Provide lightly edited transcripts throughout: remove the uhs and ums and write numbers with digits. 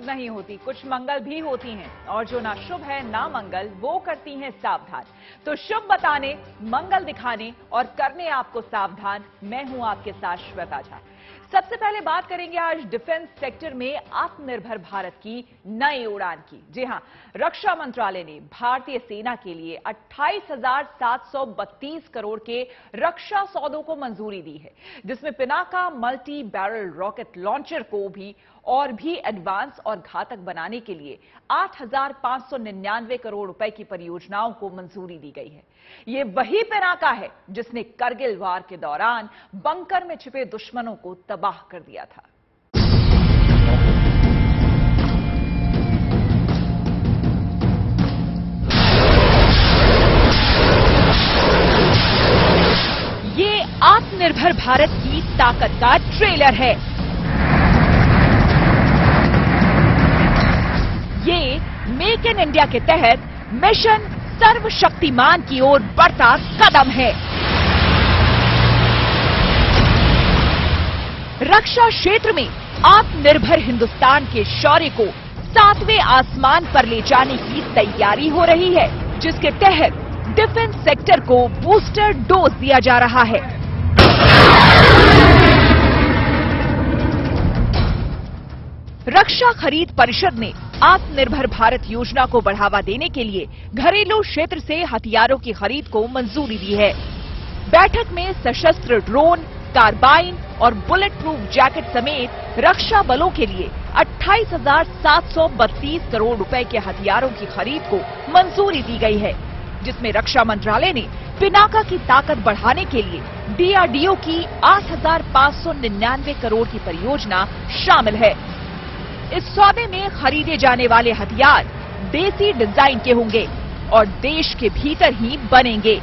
नहीं होती, कुछ मंगल भी होती हैं और जो ना शुभ है ना मंगल वो करती हैं सावधान। तो शुभ बताने, मंगल दिखाने और करने आपको सावधान, मैं हूं आपके साथ श्वेता झा। सबसे पहले बात करेंगे आज डिफेंस सेक्टर में आत्मनिर्भर भारत की नई उड़ान की। जी हां, रक्षा मंत्रालय ने भारतीय सेना के लिए 28,732 करोड़ के रक्षा सौदों को मंजूरी दी है, जिसमें Pinaka multi barrel rocket launcher को भी और भी एडवांस और घातक बनाने के लिए 8,599 करोड़ रुपए की परियोजनाओं को मंजूरी दी गई है। ये वही पिनाका है जिसने करगिल वार के दौरान बंकर में छिपे दुश्मनों को तबाह कर दिया था। ये आत्मनिर्भर भारत की ताकत का ट्रेलर है। ये मेक इन इंडिया के तहत मिशन सर्वशक्तिमान की ओर बढ़ता कदम है। रक्षा क्षेत्र में आत्मनिर्भर हिंदुस्तान के शौर्य को 7वें आसमान पर ले जाने की तैयारी हो रही है, जिसके तहत डिफेंस सेक्टर को बूस्टर डोज दिया जा रहा है। रक्षा खरीद परिषद ने आत्मनिर्भर भारत योजना को बढ़ावा देने के लिए घरेलू क्षेत्र से हथियारों की खरीद को मंजूरी दी है। बैठक में सशस्त्र ड्रोन, कार्बाइन और बुलेट प्रूफ जैकेट समेत रक्षा बलों के लिए 28,732 करोड़ रुपए के हथियारों की खरीद को मंजूरी दी गई है, जिसमें रक्षा मंत्रालय ने पिनाका की ताकत बढ़ाने के लिए डीआरडीओ की 8,599 करोड़ की परियोजना शामिल है। इस सौदे में खरीदे जाने वाले हथियार देसी डिजाइन के होंगे और देश के भीतर ही बनेंगे,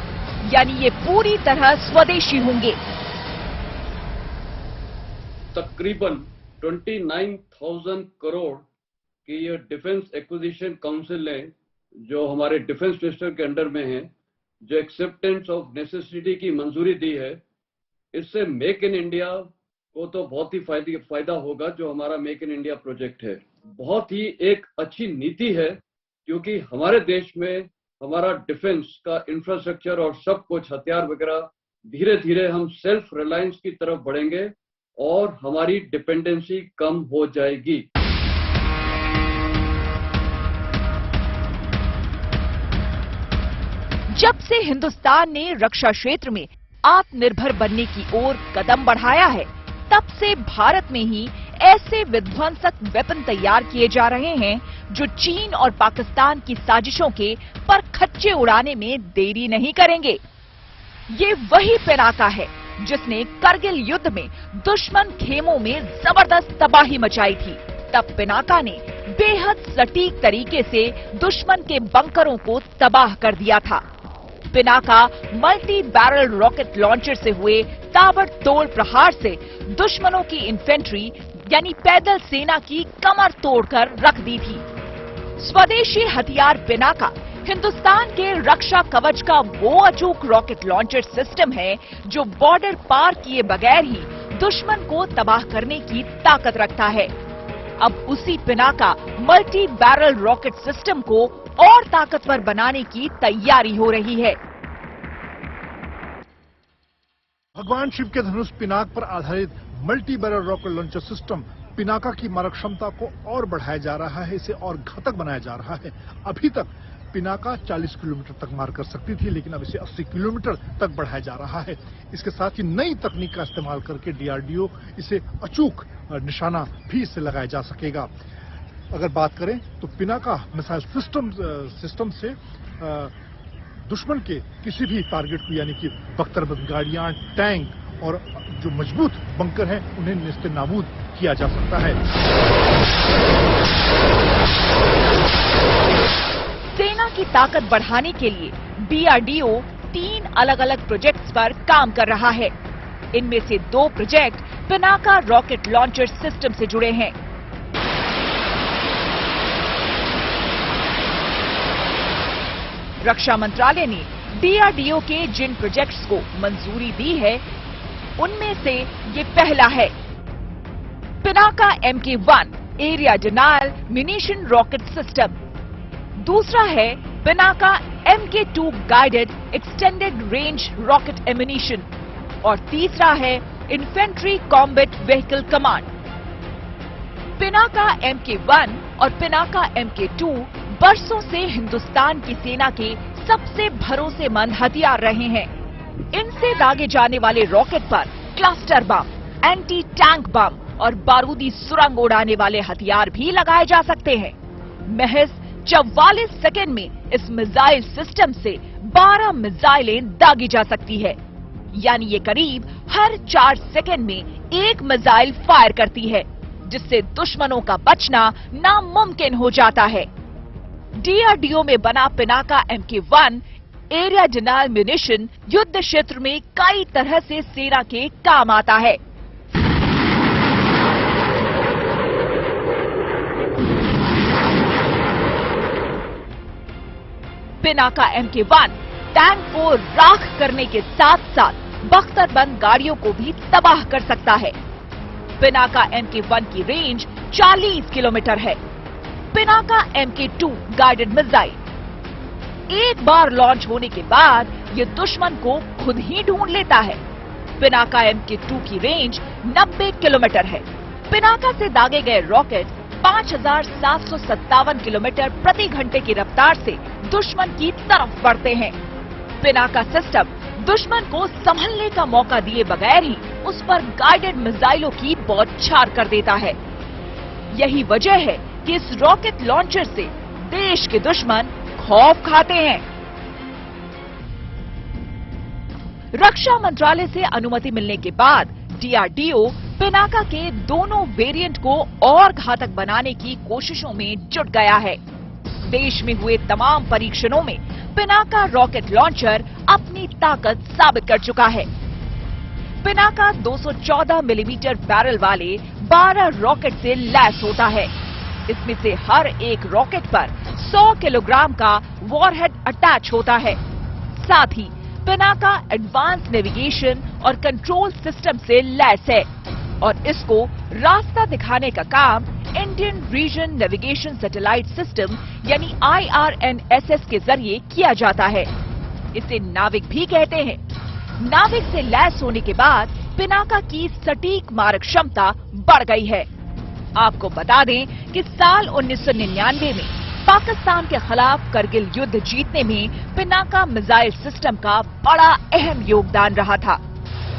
यानी ये पूरी तरह स्वदेशी होंगे। तकरीबन 29,000 करोड़ की ये डिफेंस एक्विजिशन काउंसिल ने, जो हमारे डिफेंस मिनिस्टर के अंडर में है, जो एक्सेप्टेंस ऑफ नेसेसिटी की मंजूरी दी है, इससे मेक इन इंडिया को तो बहुत ही फायदा होगा। जो हमारा मेक इन इंडिया प्रोजेक्ट है बहुत ही एक अच्छी नीति है, क्योंकि हमारे देश में हमारा डिफेंस का इंफ्रास्ट्रक्चर और सब कुछ हथियार वगैरह धीरे धीरे हम सेल्फ रिलायंस की तरफ बढ़ेंगे और हमारी डिपेंडेंसी कम हो जाएगी। जब से हिंदुस्तान ने रक्षा क्षेत्र में आत्मनिर्भर बनने की ओर कदम बढ़ाया है, तब से भारत में ही ऐसे विध्वंसक वेपन तैयार किए जा रहे हैं जो चीन और पाकिस्तान की साजिशों के परखच्चे उड़ाने में देरी नहीं करेंगे। ये वही पिनाका है जिसने करगिल युद्ध में दुश्मन खेमों में जबरदस्त तबाही मचाई थी। तब पिनाका ने बेहद सटीक तरीके से दुश्मन के बंकरों को तबाह कर दिया था। Pinaka multi barrel rocket launcher से हुए ताबड़तोड़ प्रहार से दुश्मनों की इन्फेंट्री यानी पैदल सेना की कमर तोड़कर रख दी थी। स्वदेशी हथियार पिनाका हिंदुस्तान के रक्षा कवच का वो अचूक रॉकेट लॉन्चर सिस्टम है जो बॉर्डर पार किए बगैर ही दुश्मन को तबाह करने की ताकत रखता है। अब उसी Pinaka multi barrel rocket system को और ताकतवर बनाने की तैयारी हो रही है। भगवान शिव के धनुष पिनाक पर आधारित multi barrel rocket launcher system Pinaka की मारक क्षमता को और बढ़ाया जा रहा है, इसे और घातक बनाया जा रहा है। अभी तक पिनाका 40 किलोमीटर तक मार कर सकती थी, लेकिन अब इसे 80 किलोमीटर तक बढ़ाया जा रहा है। इसके साथ ही नई तकनीक का इस्तेमाल करके डीआरडीओ इसे अचूक निशाना भी इससे लगाया जा सकेगा। अगर बात करें तो पिनाका मिसाइल सिस्टम से दुश्मन के किसी भी टारगेट को, यानी कि बख्तरबंद गाड़ियां, टैंक और जो मजबूत बंकर हैं, उन्हें नेस्तनाबूद किया जा सकता है। सेना की ताकत बढ़ाने के लिए डीआरडीओ 3 अलग-अलग प्रोजेक्ट्स पर काम कर रहा है। इनमें से 2 project Pinaka rocket launcher system से जुड़े हैं। रक्षा मंत्रालय ने डीआरडीओ के जिन प्रोजेक्ट्स को मंजूरी दी है, उनमें से ये पहला है। Pinaka MK1 area denial munition rocket system, दूसरा है Pinaka MK2 guided extended range rocket ammunition और तीसरा है infantry combat vehicle command. Pinaka MK1 और पिनाका MK2 बरसों से हिंदुस्तान की सेना के सबसे भरोसेमंद हथियार रहे हैं। इनसे दागे जाने वाले रॉकेट पर क्लस्टर बम, एंटी टैंक बम और बारूदी सुरंग उड़ाने वाले हथियार भी लगाए जा सकते हैं। महज 44 सेकंड में इस मिसाइल सिस्टम से 12 मिसाइलें दागी जा सकती है, यानी ये करीब हर 4 सेकंड में एक मिसाइल फायर करती है, जिससे दुश्मनों का बचना नामुमकिन हो जाता है। DRDO में बना Pinaka MK1 area denial munition युद्ध क्षेत्र में कई तरह से सेना के काम आता है। पिनाका MK1 टैंक को राख करने के साथ साथ बख्तरबंद गाड़ियों को भी तबाह कर सकता है। पिनाका MK1 की रेंज 40 किलोमीटर है। पिनाका MK2 गाइडेड मिसाइल एक बार लॉन्च होने के बाद ये दुश्मन को खुद ही ढूंढ लेता है। पिनाका MK2 की रेंज 90 किलोमीटर है। पिनाका से दागे गए रॉकेट 5,757 किलोमीटर प्रति घंटे की रफ्तार से दुश्मन की तरफ बढ़ते हैं। पिनाका सिस्टम दुश्मन को संभलने का मौका दिए बगैर ही उस पर गाइडेड मिसाइलों की बौछार कर देता है। यही वजह है कि इस रॉकेट लॉन्चर से देश के दुश्मन खौफ खाते हैं। रक्षा मंत्रालय से अनुमति मिलने के बाद DRDO पिनाका के दोनों वेरिएंट को और घातक बनाने की कोशिशों में जुट गया है। देश में हुए तमाम परीक्षणों में पिनाका रॉकेट लॉन्चर अपनी ताकत साबित कर चुका है। पिनाका 214 मिलीमीटर बैरल वाले 12 रॉकेट से लैस होता है। इसमें से हर एक रॉकेट पर 100 किलोग्राम का वॉरहेड अटैच होता है। साथ ही पिनाका एडवांस नेविगेशन और कंट्रोल सिस्टम से लैस है और इसको रास्ता दिखाने का काम Indian reason navigation satellite system यानी IRNSS के जरिए किया जाता है। इसे नाविक भी कहते हैं। नाविक से लैस होने के बाद पिनाका की सटीक मारक क्षमता बढ़ गई है। आपको बता दें कि साल 1999 में पाकिस्तान के खिलाफ करगिल युद्ध जीतने में पिनाका मिसाइल सिस्टम का बड़ा अहम योगदान रहा था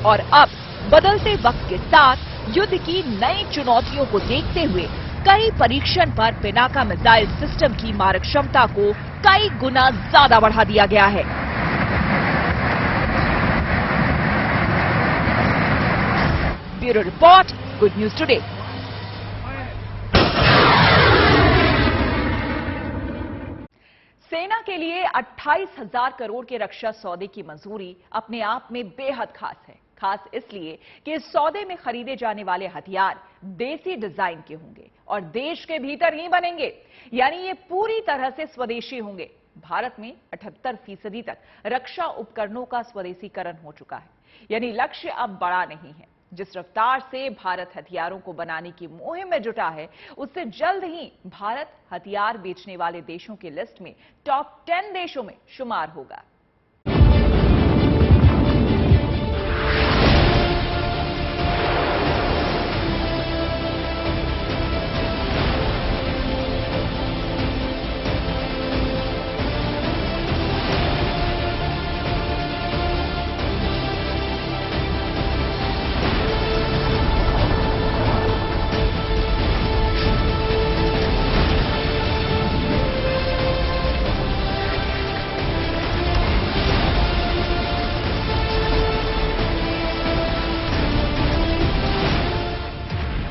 और अब बदलते वक्त के साथ युद्ध की नई चुनौतियों को देखते हुए कई परीक्षण पर पिनाका मिसाइल सिस्टम की मारक क्षमता को कई गुना ज्यादा बढ़ा दिया गया है। Bureau report, good news today. सेना के लिए 28,000 करोड़ के रक्षा सौदे की मंजूरी अपने आप में बेहद खास है। खास इसलिए कि इस सौदे में खरीदे जाने वाले हथियार देसी डिजाइन के होंगे और देश के भीतर ही बनेंगे, यानी ये पूरी तरह से स्वदेशी होंगे। भारत में 78% तक रक्षा उपकरणों का स्वदेशीकरण हो चुका है, यानी लक्ष्य अब बड़ा नहीं है। जिस रफ्तार से भारत हथियारों को बनाने की मुहिम में जुटा है, उससे जल्द ही भारत हथियार बेचने वाले देशों की लिस्ट में टॉप 10 देशों में शुमार होगा।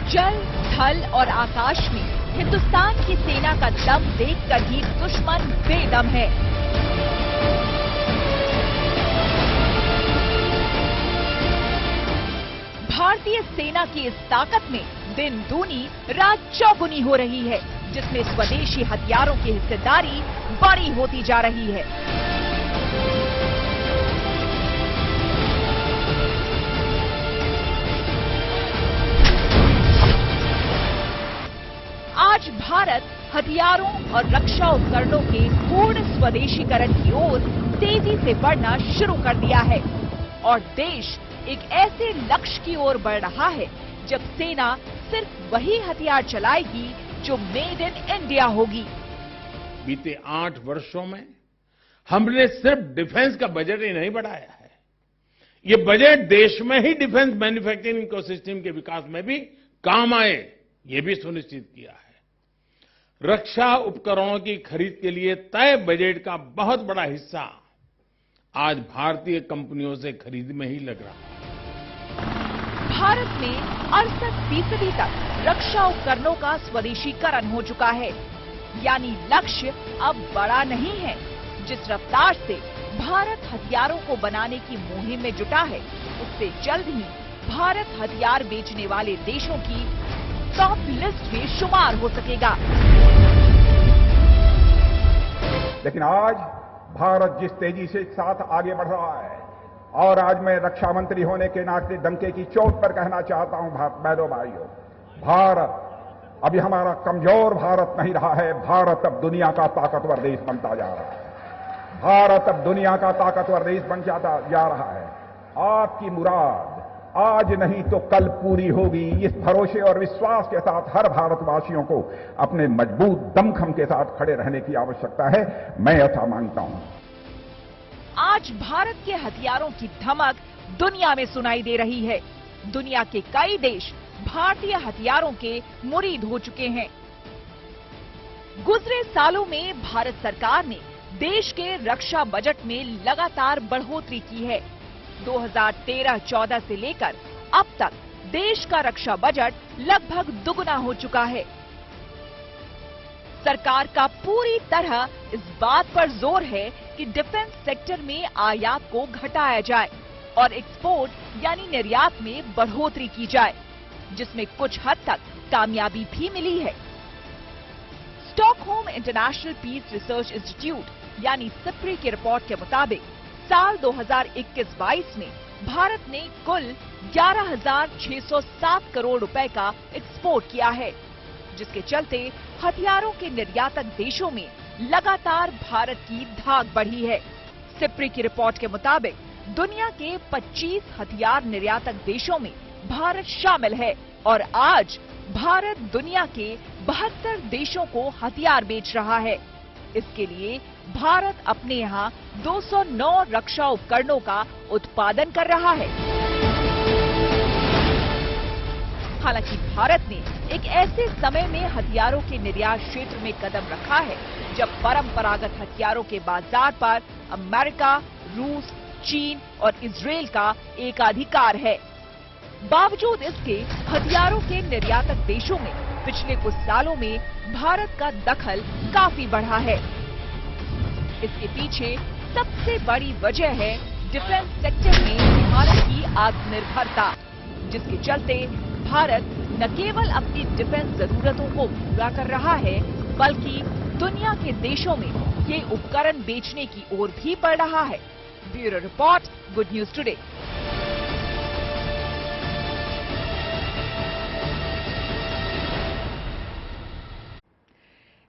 जल, थल और आकाश में हिंदुस्तान की सेना का दम देखकर ही दुश्मन बेदम है। भारतीय सेना की इस ताकत में दिन दूनी रात चौगुनी हो रही है, जिसमें स्वदेशी हथियारों की हिस्सेदारी बड़ी होती जा रही है। आज भारत हथियारों और रक्षा उपकरणों के पूर्ण स्वदेशीकरण की ओर तेजी से बढ़ना शुरू कर दिया है और देश एक ऐसे लक्ष्य की ओर बढ़ रहा है जब सेना सिर्फ वही हथियार चलाएगी जो मेड इन इंडिया होगी। बीते 8 वर्षों में हमने सिर्फ डिफेंस का बजट ही नहीं बढ़ाया है, ये बजट देश में ही डिफेंस मैन्युफैक्चरिंग इकोसिस्टम के विकास में भी काम आए, ये भी सुनिश्चित किया है। रक्षा उपकरणों की खरीद के लिए तय बजट का बहुत बड़ा हिस्सा आज भारतीय कंपनियों से खरीद में ही लग रहा है। भारत में 68% तक रक्षा उपकरणों का स्वदेशीकरण हो चुका है, यानी लक्ष्य अब बड़ा नहीं है। जिस रफ्तार से भारत हथियारों को बनाने की मुहिम में जुटा है, उससे जल्द ही भारत हथियार बेचने वाले देशों की टॉप लिस्ट में शुमार हो सकेगा। लेकिन आज भारत जिस तेजी से साथ आगे बढ़ रहा है, और आज मैं रक्षा मंत्री होने के नाते डंके की चोट पर कहना चाहता हूं बहनों भाइयों, भारत अभी हमारा कमजोर भारत नहीं रहा है। भारत अब दुनिया का ताकतवर देश बनता जा रहा है। भारत अब दुनिया का ताकतवर देश बन जाता जा रहा है। आपकी मुराद आज नहीं तो कल पूरी होगी, इस भरोसे और विश्वास के साथ हर भारतवासियों को अपने मजबूत दमखम के साथ खड़े रहने की आवश्यकता है। मैं ऐसा मांगता हूं। आज भारत के हथियारों की धमक दुनिया में सुनाई दे रही है। दुनिया के कई देश भारतीय हथियारों के मुरीद हो चुके हैं। गुजरे सालों में भारत सरकार ने देश के रक्षा बजट में लगातार बढ़ोतरी की है। 2013-14 से लेकर अब तक देश का रक्षा बजट लगभग दुगुना हो चुका है। सरकार का पूरी तरह इस बात पर जोर है कि डिफेंस सेक्टर में आयात को घटाया जाए और एक्सपोर्ट यानी निर्यात में बढ़ोतरी की जाए, जिसमें कुछ हद तक कामयाबी भी मिली है। Stockholm International Peace Research Institute यानी सिप्री की रिपोर्ट के मुताबिक साल 2021-22 में भारत ने कुल 11,607 करोड़ रुपए का एक्सपोर्ट किया है, जिसके चलते हथियारों के निर्यातक देशों में लगातार भारत की धाक बढ़ी है। सिप्री की रिपोर्ट के मुताबिक दुनिया के 25 हथियार निर्यातक देशों में भारत शामिल है और आज भारत दुनिया के 72 देशों को हथियार बेच रहा है। इसके लिए भारत अपने यहाँ 209 रक्षा उपकरणों का उत्पादन कर रहा है। हालांकि भारत ने एक ऐसे समय में हथियारों के निर्यात क्षेत्र में कदम रखा है जब परंपरागत हथियारों के बाजार पर अमेरिका, रूस, चीन और इजराइल का एकाधिकार है। बावजूद इसके हथियारों के निर्यातक देशों में पिछले कुछ सालों में भारत का दखल काफी बढ़ा है। इसके पीछे सबसे बड़ी वजह है डिफेंस सेक्टर में भारत की आत्मनिर्भरता, जिसके चलते भारत न केवल अपनी डिफेंस जरूरतों को पूरा कर रहा है, बल्कि दुनिया के देशों में ये उपकरण बेचने की ओर भी बढ़ रहा है। Bureau report, good news today.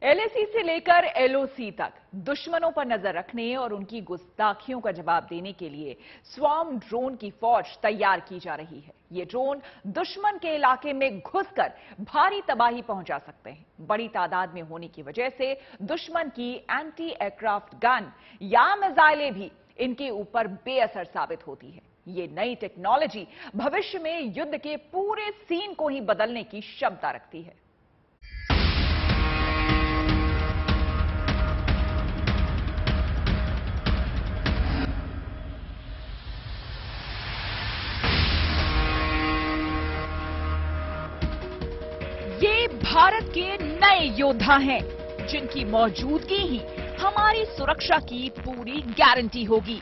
LAC से लेकर एलओसी तक दुश्मनों पर नजर रखने और उनकी गुस्ताखियों का जवाब देने के लिए स्वार्म ड्रोन की फौज तैयार की जा रही है। ये ड्रोन दुश्मन के इलाके में घुसकर भारी तबाही पहुंचा सकते हैं। बड़ी तादाद में होने की वजह से दुश्मन की एंटी एयरक्राफ्ट गन या मिसाइलें भी इनके ऊपर बेअसर साबित होती है। ये नई टेक्नोलॉजी भविष्य में युद्ध के पूरे सीन को ही बदलने की क्षमता रखती है। ये भारत के नए योद्धा हैं, जिनकी मौजूदगी ही हमारी सुरक्षा की पूरी गारंटी होगी।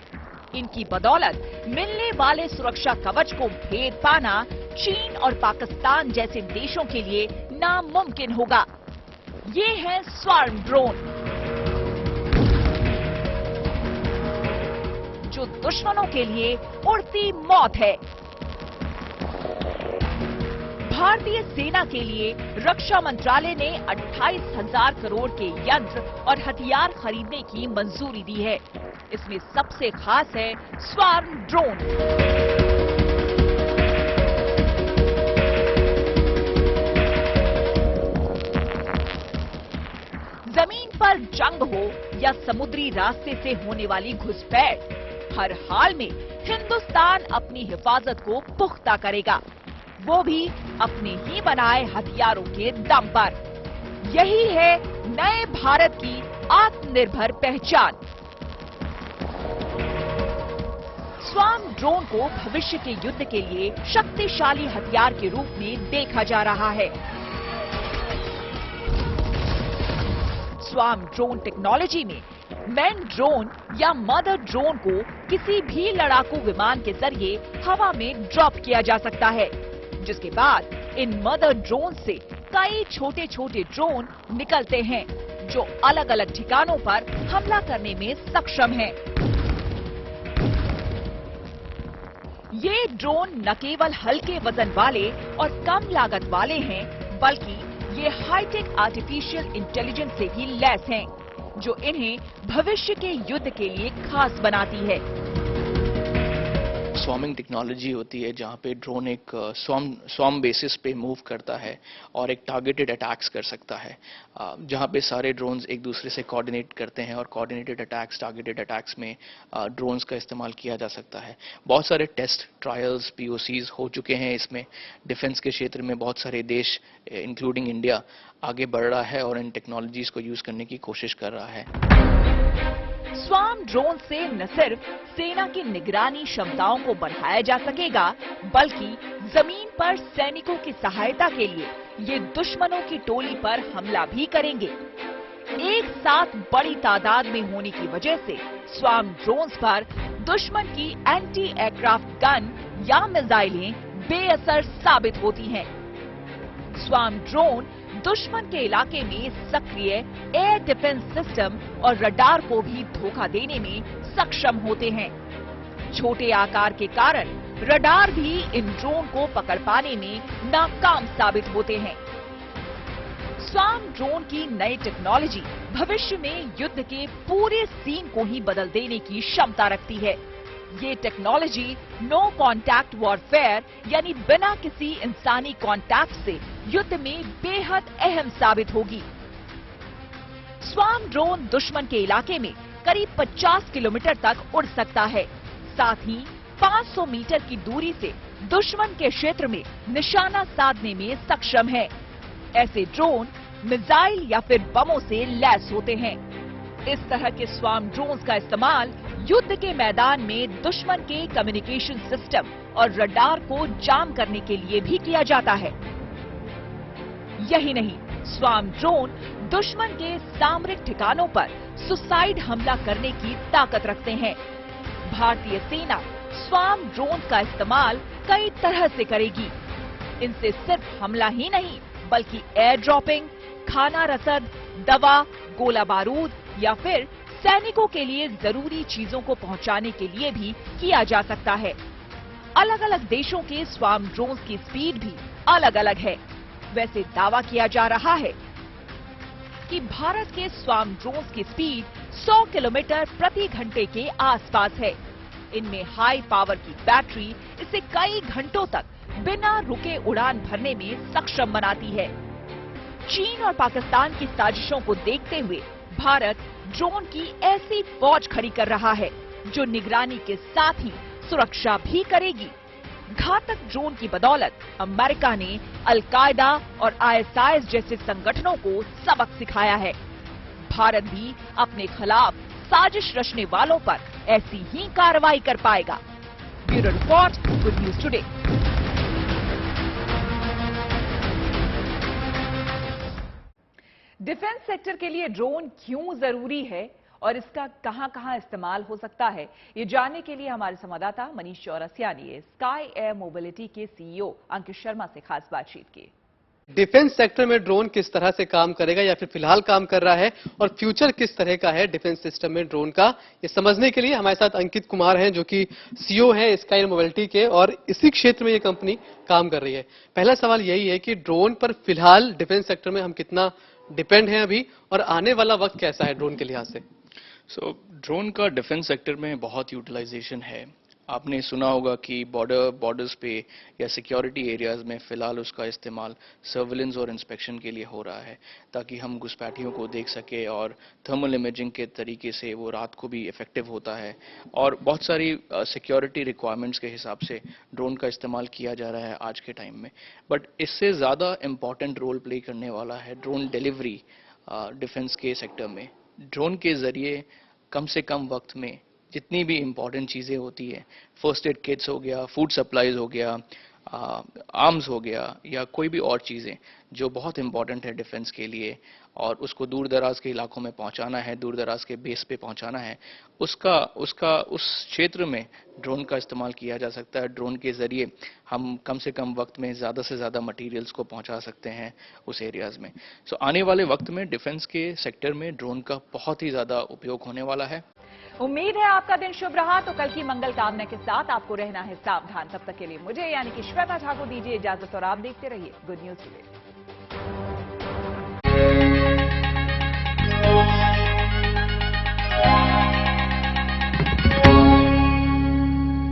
इनकी बदौलत मिलने वाले सुरक्षा कवच को भेद पाना चीन और पाकिस्तान जैसे देशों के लिए नामुमकिन होगा। ये है स्वार्म ड्रोन, जो दुश्मनों के लिए उड़ती मौत है। भारतीय सेना के लिए रक्षा मंत्रालय ने 28,000 करोड़ के यंत्र और हथियार खरीदने की मंजूरी दी है। इसमें सबसे खास है स्वार्म ड्रोन। जमीन पर जंग हो या समुद्री रास्ते से होने वाली घुसपैठ, हर हाल में हिंदुस्तान अपनी हिफाजत को पुख्ता करेगा, वो भी अपने ही बनाए हथियारों के दम पर। यही है नए भारत की आत्मनिर्भर पहचान। स्वार्म ड्रोन को भविष्य के युद्ध के लिए शक्तिशाली हथियार के रूप में देखा जा रहा है। स्वार्म ड्रोन टेक्नोलॉजी में मैन ड्रोन या मदर ड्रोन को किसी भी लड़ाकू विमान के जरिए हवा में ड्रॉप किया जा सकता है, जिसके बाद इन मदर ड्रोन से कई छोटे छोटे ड्रोन निकलते हैं जो अलग अलग ठिकानों पर हमला करने में सक्षम हैं। ये ड्रोन न केवल हल्के वजन वाले और कम लागत वाले हैं, बल्कि ये हाईटेक आर्टिफिशियल इंटेलिजेंस से भी लैस हैं, जो इन्हें भविष्य के युद्ध के लिए खास बनाती है। स्वॉर्मिंग टेक्नोलॉजी होती है जहां पे ड्रोन एक स्वॉर्म बेसिस पे मूव करता है और एक टारगेटेड अटैक्स कर सकता है, जहां पे सारे ड्रोन्स एक दूसरे से कोऑर्डिनेट करते हैं और कोऑर्डिनेटेड अटैक्स, टारगेटेड अटैक्स में ड्रोन्स का इस्तेमाल किया जा सकता है। बहुत सारे टेस्ट ट्रायल्स, POCs हो चुके हैं। इसमें डिफेंस के क्षेत्र में बहुत सारे देश इंक्लूडिंग इंडिया आगे बढ़ रहा है और इन टेक्नोलॉजीज को यूज करने की कोशिश कर रहा है। स्वार्म ड्रोन से न सिर्फ सेना की निगरानी क्षमताओं को बढ़ाया जा सकेगा, बल्कि जमीन पर सैनिकों की सहायता के लिए ये दुश्मनों की टोली पर हमला भी करेंगे। एक साथ बड़ी तादाद में होने की वजह से स्वार्म ड्रोन्स पर दुश्मन की एंटी एयरक्राफ्ट गन या मिसाइलें बेअसर साबित होती हैं। स्वार्म ड्रोन दुश्मन के इलाके में सक्रिय एयर डिफेंस सिस्टम और रडार को भी धोखा देने में सक्षम होते हैं। छोटे आकार के कारण रडार भी इन ड्रोन को पकड़ पाने में नाकाम साबित होते हैं। स्वार्म ड्रोन की नई टेक्नोलॉजी भविष्य में युद्ध के पूरे सीन को ही बदल देने की क्षमता रखती है। ये टेक्नोलॉजी नो कॉन्टैक्ट वॉरफेयर यानी बिना किसी इंसानी कॉन्टैक्ट से युद्ध में बेहद अहम साबित होगी। स्वार्म ड्रोन दुश्मन के इलाके में करीब 50 किलोमीटर तक उड़ सकता है। साथ ही 500 मीटर की दूरी से दुश्मन के क्षेत्र में निशाना साधने में सक्षम है। ऐसे ड्रोन मिसाइल या फिर बमों से लैस होते हैं। इस तरह के स्वार्म ड्रोन्स का इस्तेमाल युद्ध के मैदान में दुश्मन के कम्युनिकेशन सिस्टम और रडार को जाम करने के लिए भी किया जाता है। यही नहीं, स्वार्म ड्रोन दुश्मन के सामरिक ठिकानों पर सुसाइड हमला करने की ताकत रखते हैं। भारतीय सेना स्वार्म ड्रोन का इस्तेमाल कई तरह से करेगी। इनसे सिर्फ हमला ही नहीं, बल्कि एयर ड्रॉपिंग, खाना रसद, दवा, गोला बारूद या फिर सैनिकों के लिए जरूरी चीजों को पहुंचाने के लिए भी किया जा सकता है। अलग अलग देशों के स्वार्म ड्रोन्स की स्पीड भी अलग अलग है। वैसे दावा किया जा रहा है कि भारत के स्वार्म ड्रोन्स की स्पीड 100 किलोमीटर प्रति घंटे के आसपास है। इनमें हाई पावर की बैटरी इसे कई घंटों तक बिना रुके उड़ान भरने में सक्षम बनाती है। चीन और पाकिस्तान की साजिशों को देखते हुए भारत ड्रोन की ऐसी फौज खड़ी कर रहा है जो निगरानी के साथ ही सुरक्षा भी करेगी। घातक ड्रोन की बदौलत अमेरिका ने अल-कायदा और ISIS जैसे संगठनों को सबक सिखाया है। भारत भी अपने खिलाफ साजिश रचने वालों पर ऐसी ही कार्रवाई कर पाएगा। Bureau report, good news today. Defence sector के लिए ड्रोन क्यों जरूरी है और इसका कहां-कहां इस्तेमाल हो सकता है, ये जानने के लिए हमारे संवाददाता मनीष चौरसिया ने स्काई एयर मोबिलिटी के CEO अंकित शर्मा से खास बातचीत की। डिफेंस सेक्टर में ड्रोन किस तरह से काम करेगा या फिर फिलहाल काम कर रहा है और फ्यूचर किस तरह का है डिफेंस सिस्टम में ड्रोन का, ये समझने के लिए हमारे साथ अंकित कुमार हैं जो कि सीईओ हैं स्काई मोबिलिटी के और इसी क्षेत्र में ये कंपनी काम कर रही है। पहला सवाल यही है कि ड्रोन पर फिलहाल डिफेंस सेक्टर में हम कितना डिपेंड हैं अभी और आने वाला वक्त कैसा है ड्रोन के लिहाज से? ड्रोन का डिफेंस सेक्टर में बहुत यूटिलाइजेशन है। आपने सुना होगा कि बॉर्डर्स पे या सिक्योरिटी एरियाज में फिलहाल उसका इस्तेमाल सर्विलेंस और इंस्पेक्शन के लिए हो रहा है, ताकि हम घुसपैठियों को देख सके और थर्मल इमेजिंग के तरीके से वो रात को भी इफेक्टिव होता है। और बहुत सारी सिक्योरिटी रिक्वायरमेंट्स के हिसाब से ड्रोन का इस्तेमाल किया जा रहा है आज के टाइम में। बट इससे ज़्यादा इम्पॉर्टेंट रोल प्ले करने वाला है ड्रोन डिलीवरी डिफेंस के सेक्टर में। ड्रोन के ज़रिए कम से कम वक्त में जितनी भी इम्पॉर्टेंट चीज़ें होती है, फर्स्ट एड किट्स हो गया, फूड सप्लाईज हो गया, आर्म्स हो गया या कोई भी और चीज़ें जो बहुत इम्पॉर्टेंट है डिफेंस के लिए और उसको दूर दराज के इलाकों में पहुंचाना है, दूर दराज के बेस पे पहुंचाना है, उस क्षेत्र में ड्रोन का इस्तेमाल किया जा सकता है। ड्रोन के ज़रिए हम कम से कम वक्त में ज़्यादा से ज़्यादा मटेरियल्स को पहुंचा सकते हैं उस एरियाज़ में। आने वाले वक्त में डिफेंस के सेक्टर में ड्रोन का बहुत ही ज़्यादा उपयोग होने वाला है। उम्मीद है आपका दिन शुभ रहा। तो कल की मंगल कामना के साथ आपको रहना है सावधान। तब तक के लिए मुझे यानी कि श्वेता झा को दीजिए इजाजत और आप देखते रहिए गुड न्यूज टुडे।